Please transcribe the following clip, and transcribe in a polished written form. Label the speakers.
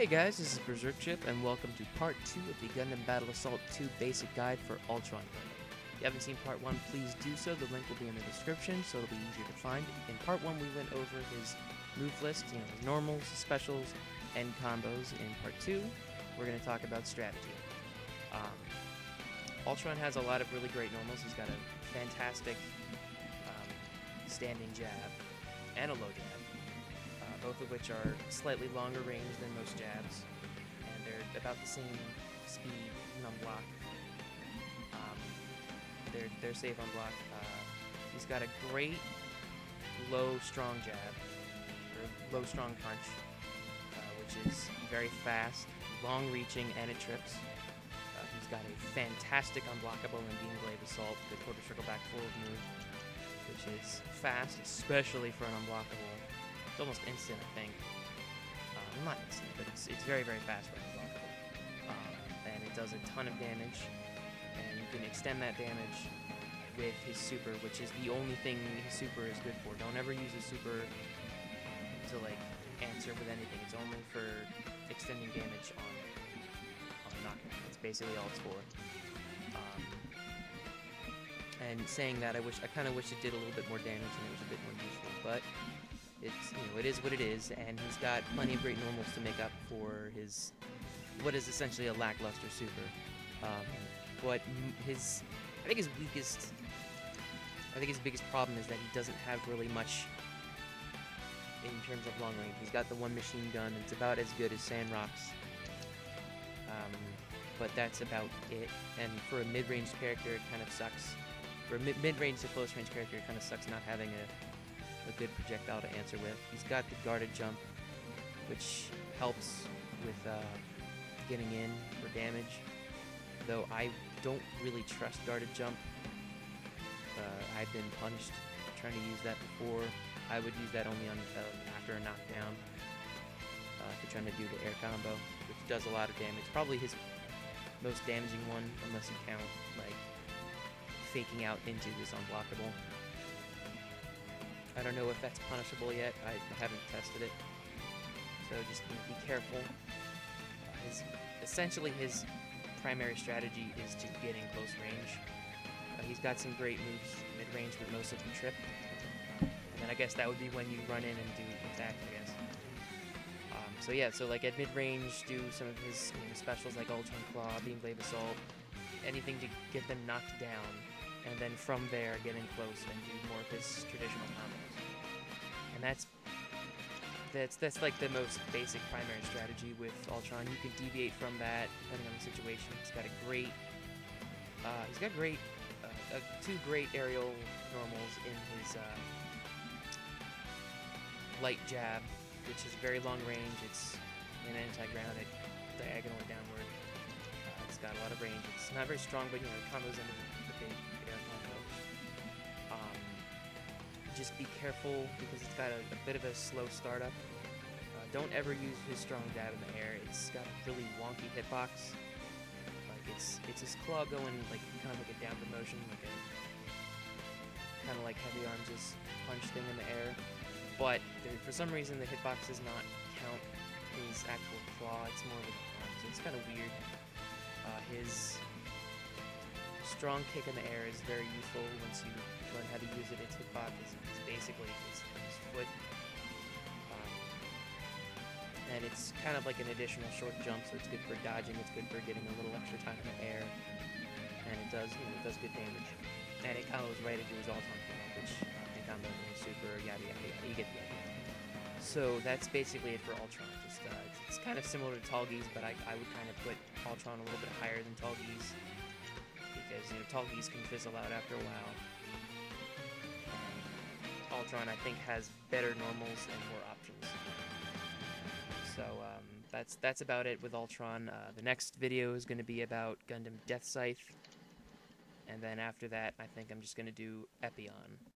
Speaker 1: guys, this is BerserkChip, and welcome to Part 2 of the Gundam Battle Assault 2 Basic Guide for Altron Gundam. If you haven't seen Part 1, please do so. The link will be in the description, so it'll be easier to find. In Part 1, we went over his move list, his normals, specials, and combos. In Part 2, we're going to talk about strategy. Altron has a lot of really great normals. He's got a fantastic standing jab and a low jab. Both of which are slightly longer range than most jabs, and they're about the same speed on block. They're safe on block. He's got a great low strong jab, or low strong punch, which is very fast, long reaching, and it trips. He's got a fantastic unblockable and beam blade assault, the quarter circle back forward move, which is fast, especially for an unblockable. It's almost instant, I think. Not instant, but it's very, very fast for unblockable. And it does a ton of damage, and you can extend that damage with his super, which is the only thing his super is good for. Don't ever use his super to, answer with anything. It's only for extending damage on knockdown. That's basically all it's for. And saying that, I kind of wish it did a little bit more damage and it was a bit more useful, but it's, it is what it is, and he's got plenty of great normals to make up for his, what is essentially a lackluster super. But I think his biggest problem is that he doesn't have really much in terms of long range. He's got the one machine gun, it's about as good as Sandrock's, but that's about it, and for a mid-range character, it kind of sucks. For a mid-range to close-range character, it kind of sucks not having a good projectile to answer with. He's got the guarded jump, which helps with getting in for damage, though I don't really trust guarded jump. I've been punished trying to use that before. I would use that only on after a knockdown, if you're trying to do the air combo, which does a lot of damage. Probably his most damaging one, unless you count faking out into his unblockable. I don't know if that's punishable yet. I haven't tested it, so just be careful. Essentially, his primary strategy is to get in close range. He's got some great moves mid-range, but most of them trip. And then I guess that would be when you run in and do attacks, I guess. So at mid-range, do some of his specials like Altron Claw, Beam Blade Assault, anything to get them knocked down. And then from there, get in close and do more of his traditional combos. And that's like the most basic primary strategy with Altron. You can deviate from that depending on the situation. He's got two great aerial normals in his light jab, which is very long range. It's an anti-ground, diagonal downward. It's got a lot of range. It's not very strong, but it combos into the big air combo. Just be careful because it's got a bit of a slow startup. Don't ever use his strong jab in the air. It's got a really wonky hitbox. It's his claw going kind of like a downward motion, kind of like Heavy Arms' punch thing in the air. But for some reason, the hitbox does not count his actual claw. It's more of a arm, so it's kind of weird. His strong kick in the air is very useful once you learn how to use it. Its hitbox is basically his foot. And it's kind of like an additional short jump, so it's good for dodging, it's good for getting a little extra time in the air. And it does good damage. And it combos right into his Altron Claw, which can combo into his super, yada yada yada, you get the idea. So that's basically it for Altron. Just it's kind of similar to Tallgeese, but I would kind of put Altron a little bit higher than Tallgeese, because Tallgeese can fizzle out after a while. Altron, I think, has better normals and more options. So that's about it with Altron. The next video is going to be about Gundam Death Scythe, and then after that, I think I'm just going to do Epion.